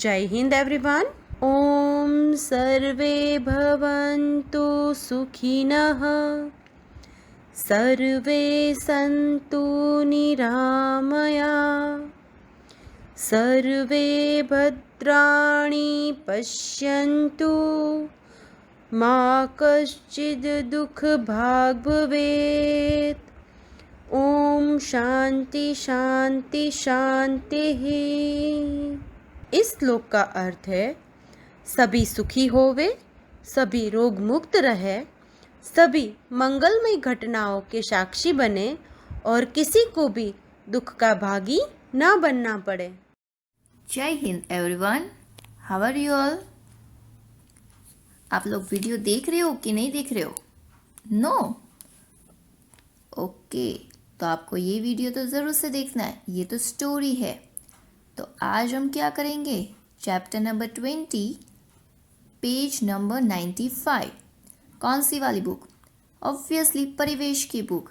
जय हिंद एवरीवन। ओम सर्वे भवन्तु सुखिनः, सर्वे सन्तु निरामया, सर्वे भद्राणि पश्यन्तु, मा कश्चित् दुःखभाग् भवेत्। ओम शांति शांति शांति। इस श्लोक का अर्थ है सभी सुखी होवे, सभी रोग मुक्त रहे, सभी मंगलमय घटनाओं के साक्षी बने और किसी को भी दुख का भागी ना बनना पड़े। जय हिंद everyone, how are you all. आप लोग वीडियो देख रहे हो कि नहीं देख रहे हो? नो ओके, तो आपको ये वीडियो तो ज़रूर से देखना है, ये तो स्टोरी है। तो आज हम क्या करेंगे? Chapter number 20 page number 95। कौन सी वाली बुक? ऑब्वियसली परिवेश की बुक।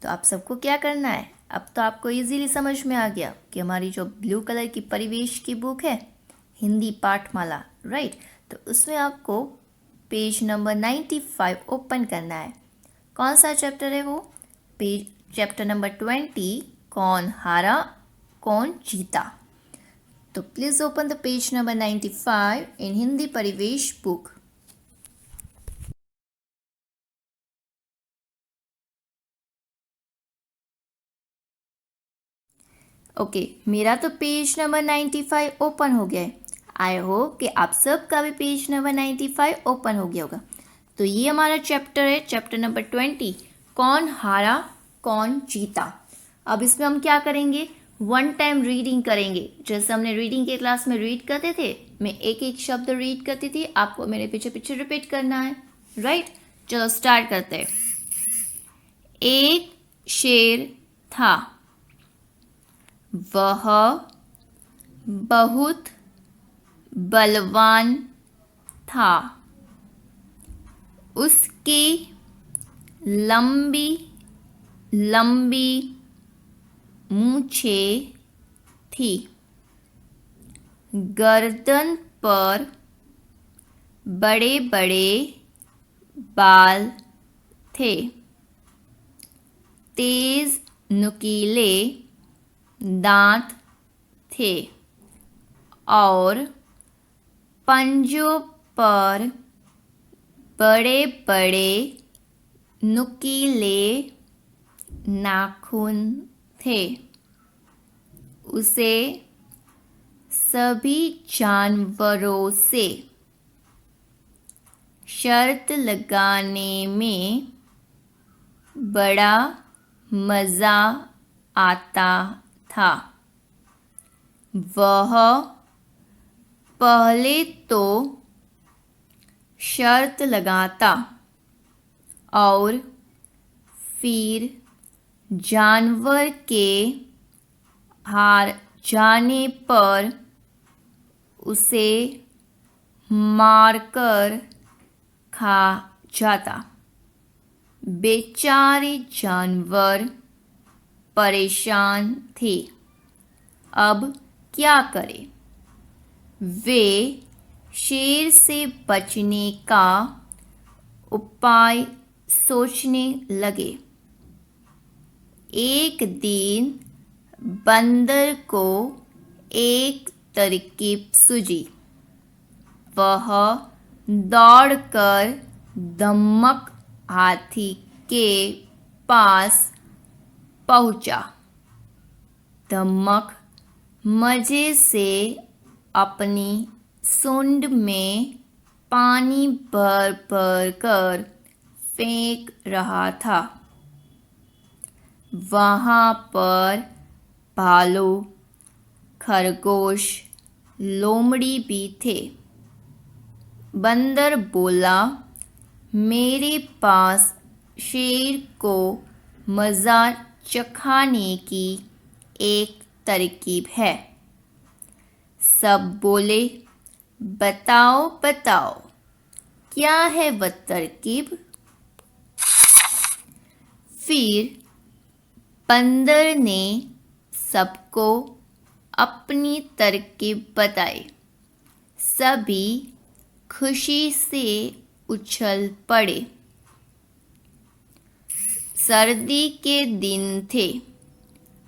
तो आप सबको क्या करना है? अब तो आपको इजीली समझ में आ गया कि हमारी जो ब्लू कलर की परिवेश की बुक है, हिंदी पाठमाला, राइट। तो उसमें आपको पेज नंबर 95 ओपन करना है। कौन सा चैप्टर है वो? चैप्टर नंबर 20, कौन हारा कौन जीता। तो please open the page number 95 इन हिंदी परिवेश बुक। ओके, मेरा तो पेज नंबर 95 ओपन हो गया है। आई होप कि आप सबका भी पेज नंबर 95 ओपन हो गया होगा। तो ये हमारा चैप्टर है, चैप्टर नंबर 20, कौन हारा कौन जीता। अब इसमें हम क्या करेंगे? वन टाइम रीडिंग करेंगे। जैसे हमने रीडिंग के क्लास में रीड करते थे, मैं एक एक शब्द रीड करती थी, आपको मेरे पीछे पीछे रिपीट करना है, राइट। चलो स्टार्ट करते हैं। एक शेर था, वह बहुत बलवान था, उसकी लंबी लंबी मूछें थी, गर्दन पर बड़े बड़े बाल थे, तेज नुकीले दांत थे और पंजों पर बड़े बड़े नुकीले नाखून थे। उसे सभी जानवरों से शर्त लगाने में बड़ा मज़ा आता था। वह पहले तो शर्त लगाता और फिर जानवर के हार जाने पर उसे मारकर खा जाता। बेचारे जानवर परेशान थे। अब क्या करें? वे शेर से बचने का उपाय सोचने लगे। एक दिन बंदर को एक तरकीब सूझी। वह दौड़कर दम्मक हाथी के पास पहुंचा। दम्मक मजे से अपनी सूंड में पानी भर भर कर फेंक रहा था। वहाँ पर भालू, खरगोश, लोमड़ी भी थे। बंदर बोला, मेरे पास शेर को मज़ा चखाने की एक तरकीब है। सब बोले, बताओ बताओ, क्या है वह तरकीब? फिर बंदर ने सबको अपनी तरकीब बताई। सभी खुशी से उछल पड़े। सर्दी के दिन थे,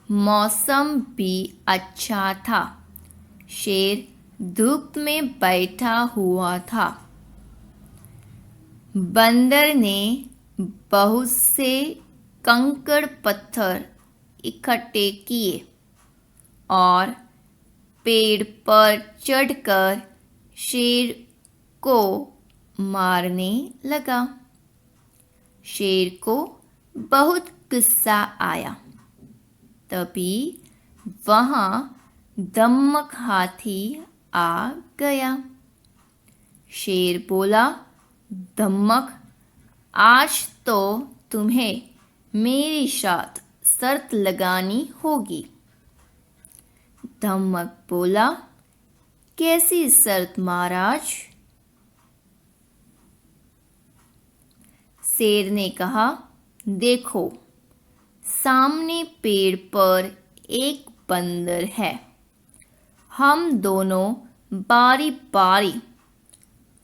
मौसम भी अच्छा था। शेर धूप में बैठा हुआ था। बंदर ने बहुत से कंकड़ पत्थर इकट्ठे किए और पेड़ पर चढ़कर शेर को मारने लगा। शेर को बहुत गुस्सा आया। तभी वहाँ दम्मक हाथी आ गया। शेर बोला, दम्मक, आज तो तुम्हें मेरे साथ शर्त लगानी होगी। दम्मक बोला, कैसी शर्त महाराज? शेर ने कहा, देखो, सामने पेड़ पर एक बंदर है। हम दोनों बारी बारी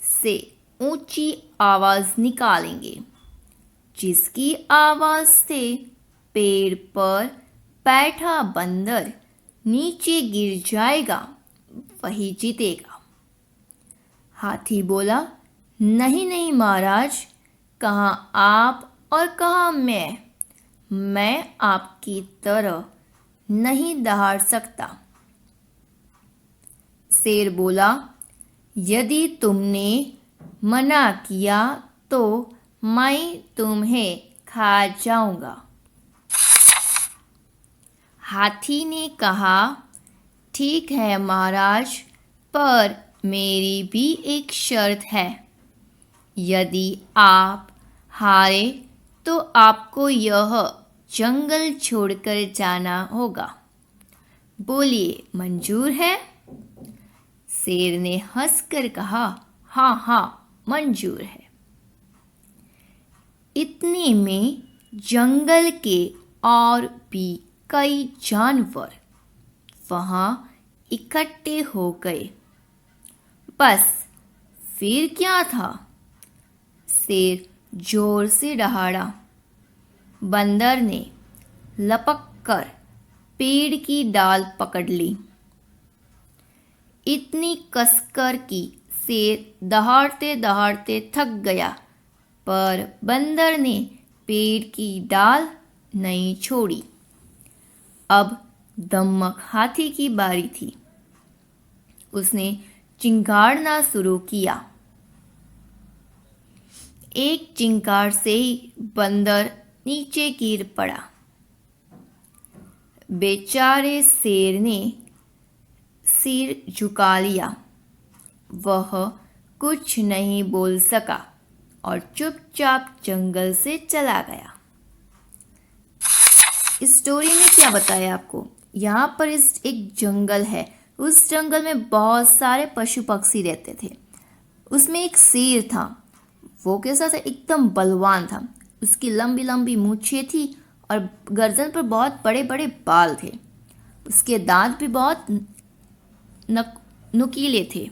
से ऊंची आवाज निकालेंगे। जिसकी आवाज से पेड़ पर बैठा बंदर नीचे गिर जाएगा, वही जीतेगा। हाथी बोला, नहीं नहीं महाराज, कहाँ आप और कहाँ मैं आपकी तरह नहीं दहाड़ सकता। शेर बोला, यदि तुमने मना किया तो मैं तुम्हें खा जाऊंगा। हाथी ने कहा, ठीक है महाराज, पर मेरी भी एक शर्त है। यदि आप हारे तो आपको यह जंगल छोड़कर जाना होगा। बोलिए, मंजूर है? शेर ने हंसकर कहा, हाँ हाँ, मंजूर है। इतने में जंगल के और भी कई जानवर वहाँ इकट्ठे हो गए। बस फिर क्या था? शेर जोर से दहाड़ा। बंदर ने लपक कर पेड़ की डाल पकड़ ली। इतनी कसकर कि शेर दहाड़ते दहाड़ते थक गया, पर बंदर ने पेड़ की डाल नहीं छोड़ी। अब दम्मक हाथी की बारी थी। उसने चिंगाड़ना शुरू किया। एक चिंगाड़ से ही बंदर नीचे गिर पड़ा। बेचारे शेर ने सिर झुका लिया। वह कुछ नहीं बोल सका और चुपचाप जंगल से चला गया। इस स्टोरी में क्या बताया आपको? यहाँ पर एक जंगल है। उस जंगल में बहुत सारे पशु पक्षी रहते थे। उसमें एक शेर था। वो कैसा था? एकदम बलवान था। उसकी लंबी लंबी मूछें थी और गर्दन पर बहुत बड़े बड़े बाल थे। उसके दांत भी बहुत नुकीले थे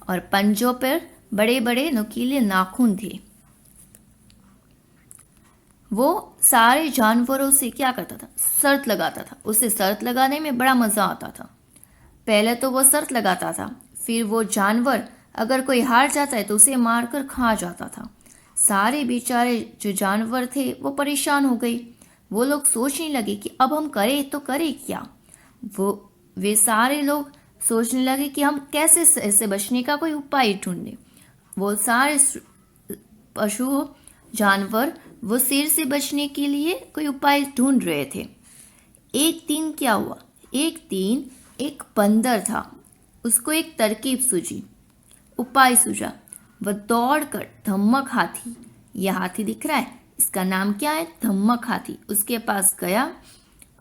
और पंजों पर बड़े बड़े नुकीले नाखून थे। वो सारे जानवरों से क्या करता था? शर्त लगाता था। उसे शर्त लगाने में बड़ा मज़ा आता था। पहले तो वो शर्त लगाता था, फिर वो जानवर अगर कोई हार जाता है तो उसे मारकर खा जाता था। सारे बेचारे जो जानवर थे वो परेशान हो गए। वो लोग सोचने लगे कि अब हम करें तो करें क्या। वे सारे लोग सोचने लगे कि हम कैसे इससे बचने का कोई उपाय ढूंढें। वो सारे पशु जानवर वो शेर से बचने के लिए कोई उपाय ढूंढ रहे थे। एक दिन क्या हुआ? एक दिन एक बंदर था। उसको एक तरकीब सूझी, उपाय सूझा। वह दौड़कर धम्मक हाथी, यह हाथी दिख रहा है, इसका नाम क्या है? धम्मक हाथी। उसके पास गया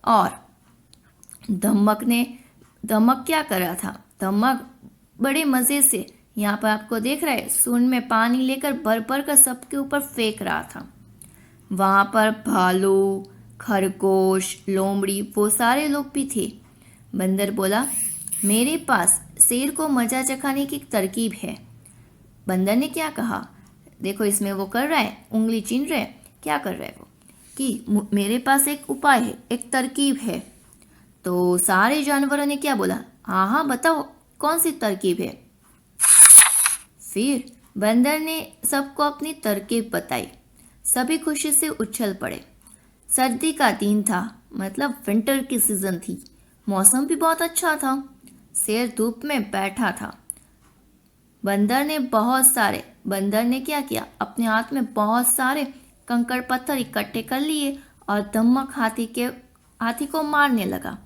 और धम्मक क्या कर रहा था? धम्मक बड़े मज़े से, यहाँ पर आपको देख रहा है, सूंड में पानी लेकर भर भर कर सबके ऊपर फेंक रहा था। वहाँ पर भालू, खरगोश, लोमड़ी, वो सारे लोग भी थे। बंदर बोला, मेरे पास शेर को मजा चखाने की तरकीब है। बंदर ने क्या कहा? देखो इसमें वो कर रहा है, उंगली चीन रहा है। क्या कर रहा है वो? कि मेरे पास एक उपाय है, एक तरकीब है। तो सारे जानवरों ने क्या बोला? हाँ हाँ बताओ, कौन सी तरकीब है? फिर बंदर ने सबको अपनी तरकीब बताई। सभी खुशी से उछल पड़े। सर्दी का दिन था, मतलब विंटर की सीजन थी। मौसम भी बहुत अच्छा था। शेर धूप में बैठा था। बंदर ने क्या किया? अपने हाथ में बहुत सारे कंकड़ पत्थर इकट्ठे कर लिए और धमक हाथी को मारने लगा।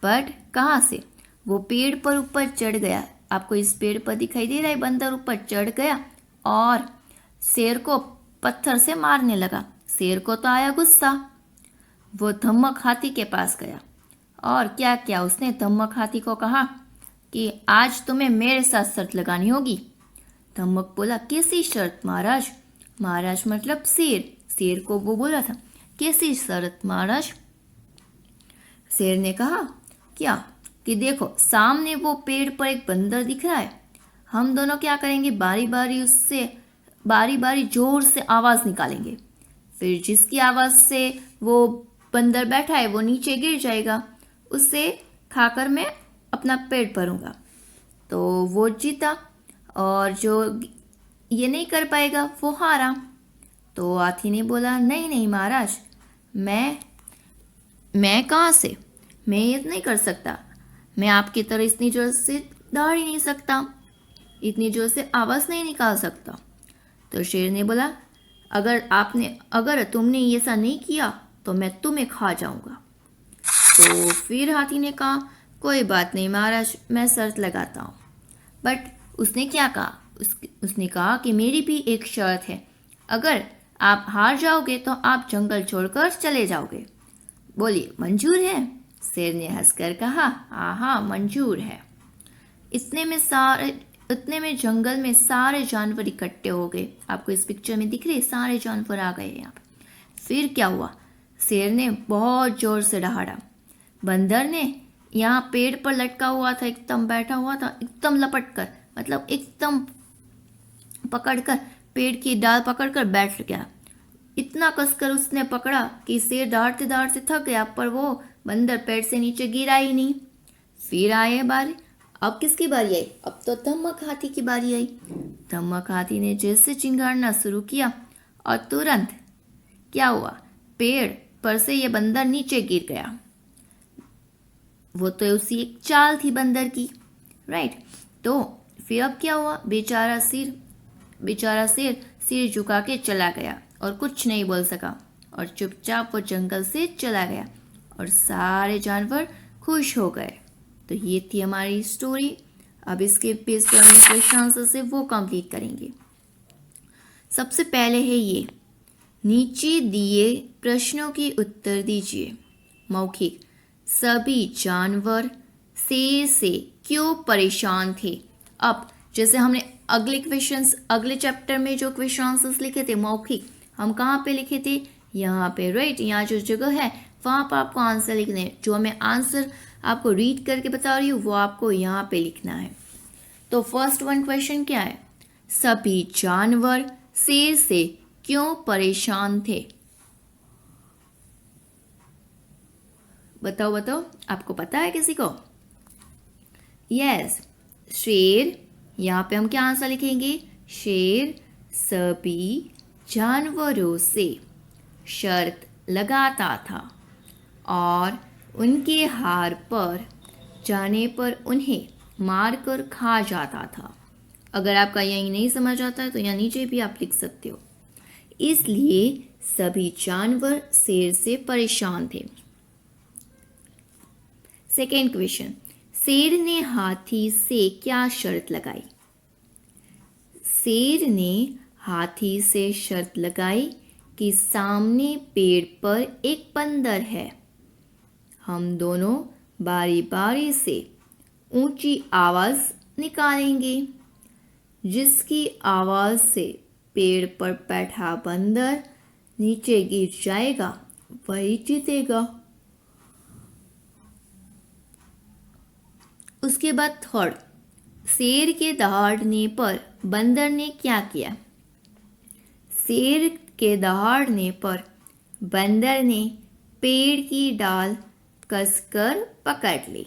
बट कहाँ से? वो पेड़ पर ऊपर चढ़ गया। आपको इस पेड़ पर दिखाई दे रहा है, बंदर ऊपर चढ़ गया और शेर को पत्थर से मारने लगा। शेर को तो आया गुस्सा। वो धमक हाथी के पास गया और क्या किया उसने? धमक हाथी को कहा कि आज तुम्हें मेरे साथ शर्त लगानी होगी। धमक बोला, कैसी शर्त महाराज? महाराज मतलब शेर को वो बोला था, कैसी शर्त महाराज? शेर ने कहा क्या? कि देखो सामने वो पेड़ पर एक बंदर दिख रहा है। हम दोनों क्या करेंगे? बारी बारी जोर से आवाज निकालेंगे। फिर जिसकी आवाज से वो बंदर बैठा है वो नीचे गिर जाएगा। उसे खाकर मैं अपना पेट भरूंगा। तो वो जीता और जो ये नहीं कर पाएगा वो हारा। तो हाथी ने बोला, नहीं नहीं महाराज, मैं कहाँ से? मैं ये नहीं कर सकता। मैं आपकी तरह इतनी जोर से दौड़ ही नहीं सकता, इतनी जोर से आवाज़ नहीं निकाल सकता। तो शेर ने बोला, अगर तुमने ऐसा नहीं किया तो मैं तुम्हें खा जाऊंगा। तो फिर हाथी ने कहा, कोई बात नहीं महाराज, मैं शर्त लगाता हूँ। बट उसने क्या कहा? उसने कहा कि मेरी भी एक शर्त है। अगर आप हार जाओगे तो आप जंगल छोड़कर चले जाओगे। बोलिए मंजूर है? शेर ने हंसकर कहा, हाँ हाँ मंजूर है। इतने में जंगल में सारे जानवर इकट्ठे हो गए। आपको इस पिक्चर में दिख रहे सारे जानवर आ गए यहाँ पे। फिर क्या हुआ? शेर ने बहुत जोर से दहाड़ा। बंदर ने यहाँ पेड़ पर लटका हुआ था, एकदम बैठा हुआ था, एकदम लपट कर, मतलब एकदम पकड़कर पेड़ की डाल पकड़कर बैठ गया। इतना कसकर उसने पकड़ा कि शेर दहाड़ते दहाड़ते थक गया, पर वो बंदर पेड़ से नीचे गिरा ही नहीं। फिर आए बारी। अब किसकी बारी आई? अब तो धमक हाथी की बारी आई। धमक हाथी ने जैसे चिंगारना शुरू किया और तुरंत क्या हुआ? पेड़ पर से ये बंदर नीचे गिर गया। वो तो उसी एक चाल थी बंदर की, राइट? तो फिर अब क्या हुआ? बेचारा शेर सिर झुका के चला गया और कुछ नहीं बोल सका और चुपचाप वो जंगल से चला गया और सारे जानवर खुश हो गए। तो ये थी हमारी स्टोरी। अब इसके बेस पर हम क्वेश्चन आंसर से वो कंप्लीट करेंगे। सबसे पहले है ये, नीचे दिए प्रश्नों के उत्तर दीजिए। मौखिक, सभी जानवर शेर से क्यों परेशान थे? अब जैसे हमने अगले चैप्टर में जो क्वेश्चन आंसर्स लिखे थे मौखिक, हम कहाँ पे लिखे थे? यहाँ पे, राइट? यहाँ जो जगह है वहाँ पर आपको आंसर लिखने हैं। जो मैं आंसर आपको रीड करके बता रही हूँ वो आपको यहाँ पे लिखना है। तो फर्स्ट वन क्वेश्चन क्या है? सभी जानवर शेर से क्यों परेशान थे? बताओ बताओ, आपको पता है किसी को? यस, शेर। यहाँ पे हम क्या आंसर लिखेंगे? शेर सभी जानवरों से शर्त लगाता था और उनके हार पर जाने पर उन्हें मारकर खा जाता था। अगर आपका यही नहीं समझ आता है तो यहाँ नीचे भी आप लिख सकते हो। इसलिए सभी जानवर शेर से परेशान थे। सेकेंड क्वेश्चन, शेर ने हाथी से क्या शर्त लगाई? शेर ने हाथी से शर्त लगाई कि सामने पेड़ पर एक बंदर है। हम दोनों बारी बारी से ऊंची आवाज़ निकालेंगे। जिसकी आवाज़ से पेड़ पर बैठा बंदर नीचे गिर जाएगा वही जीतेगा। उसके बाद थर्ड, शेर के दहाड़ने पर बंदर ने क्या किया? शेर के दहाड़ने पर बंदर ने पेड़ की डाल कसकर पकड़ ली।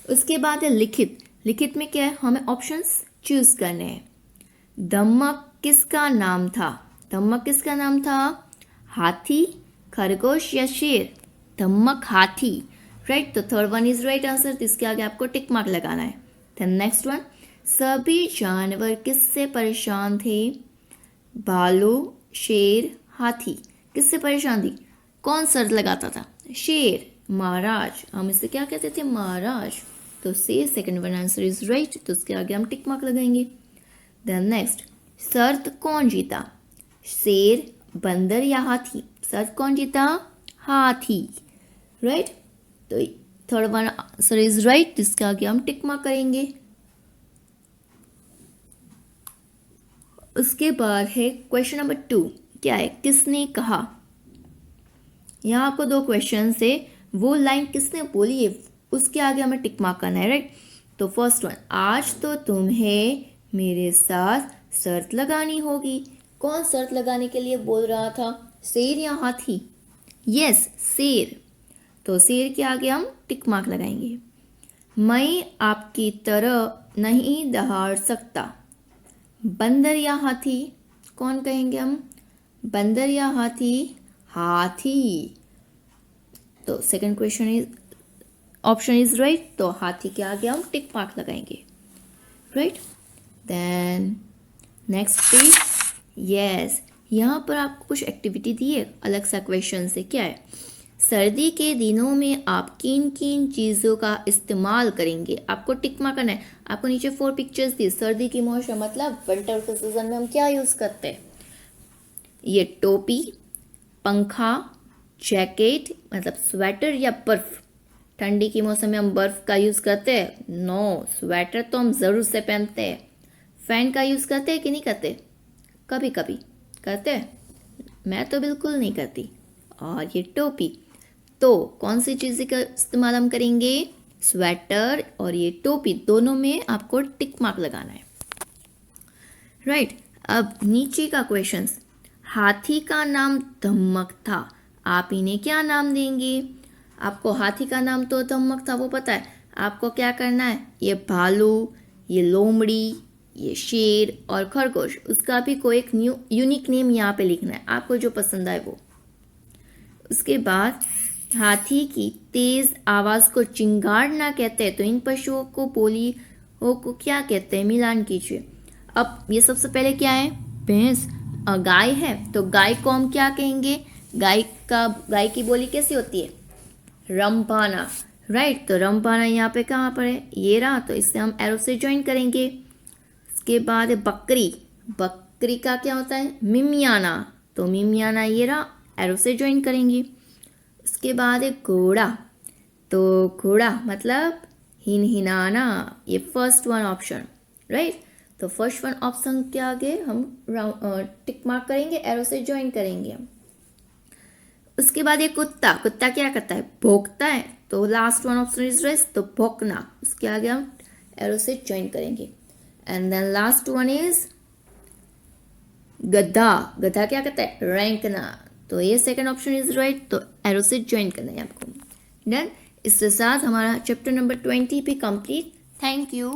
उसके बाद है लिखित। लिखित में क्या है? हमें ऑप्शंस चूज करने हैं। दम्मक किसका नाम था? दम्मक किसका नाम था? हाथी, खरगोश या शेर? दम्मक हाथी, राइट। तो third one is right answer. तो इसके आगे आपको टिक मार्क लगाना है। देन नेक्स्ट वन, सभी जानवर किससे परेशान थे? भालू, शेर, हाथी। किससे परेशान थी? कौन शर्त लगाता था? शेर। महाराज, हम इसे क्या कहते थे? महाराज। तो से second one answer is right. तो उसके आगे हम टिक मार्क लगाएंगे। देन नेक्स्ट, शर्त कौन जीता? शेर, बंदर या हाथी? शर्त कौन जीता? हाथी, राइट। तो third one answer is right. इसके आगे हम टिक मार्क करेंगे। उसके बाद है क्वेश्चन नंबर 2। क्या है? किसने कहा? यहाँ आपको दो क्वेश्चन से वो लाइन किसने बोली है उसके आगे हमें टिक मार्क करना है, राइट। तो फर्स्ट वन, आज तो तुम्हें मेरे साथ शर्त लगानी होगी। कौन शर्त लगाने के लिए बोल रहा था? शेर या हाथी? यस, शेर। तो शेर के आगे हम टिक मार्क लगाएंगे। मैं आपकी तरह नहीं दहाड़ सकता। बंदर या हाथी? कौन कहेंगे हम? बंदर या हाथी? हाथी। तो second question is option is right. तो हाथी के आगे हम टिक मार्क लगाएंगे, right. Then next page, yes, यहाँ पर आपको कुछ एक्टिविटी दी है अलग सा क्वेश्चन से। क्या है? सर्दी के दिनों में आप किन किन चीज़ों का इस्तेमाल करेंगे? आपको टिक मार्क करना है। आपको नीचे 4 पिक्चर्स दी। सर्दी की मौसम मतलब विंटर के सीजन में हम क्या यूज़ करते हैं? ये टोपी, पंखा, जैकेट मतलब स्वेटर या बर्फ। ठंडी के मौसम में हम बर्फ का यूज़ करते हैं? नो, स्वेटर तो हम ज़रूर से पहनते हैं। फैन का यूज़ करते हैं कि नहीं करते? कभी कभी करते हैं, मैं तो बिल्कुल नहीं करती। और ये टोपी, तो कौन सी चीज़ का इस्तेमाल हम करेंगे? स्वेटर और ये टोपी, दोनों में आपको टिक मार्क लगाना है, राइट। अब नीचे का क्वेश्चंस, हाथी का नाम धम्मक था, आप इन्हें क्या नाम देंगे? आपको हाथी का नाम तो धम्मक था वो पता है। आपको क्या करना है? ये भालू, ये लोमड़ी, ये शेर और खरगोश, उसका भी कोई एक न्यू यूनिक नेम यहाँ पे लिखना है, आपको जो पसंद आए वो। उसके बाद हाथी की तेज आवाज़ को चिंगाड़ना कहते हैं, तो इन पशुओं को बोलियों को क्या कहते हैं? मिलान कीजिए। अब ये सबसे पहले क्या है? भैंस। गाय है तो गाय को हम क्या कहेंगे? गाय की बोली कैसी होती है? रंपाना, राइट। तो रंपाना यहाँ पे कहाँ पर है? ये रहा, तो इससे हम एरो से ज्वाइन करेंगे। इसके बाद है बकरी। बकरी का क्या होता है? मिमियाना, तो मिमियाना ये रहा, एरो से ज्वाइन करेंगे। उसके बाद है घोड़ा। तो घोड़ा मतलब हिनहिनाना, ये फर्स्ट वन ऑप्शन, राइट। तो फर्स्ट वन ऑप्शन के आगे हम टिक मार्क करेंगे, एरो से ज्वाइन करेंगे हम। उसके बाद ये कुत्ता। कुत्ता क्या करता है? भौंकता है, तो last one option is rest, तो भौंकना, उसके आगे हम एरो से ज्वाइन करेंगे। And then last one is गधा। गधा क्या करता है? रैंकना, तो ये सेकंड ऑप्शन इज राइट, तो एरो से ज्वाइन करना है आपको। डन। इसके साथ हमारा चैप्टर नंबर 20 भी कंप्लीट। Thank you.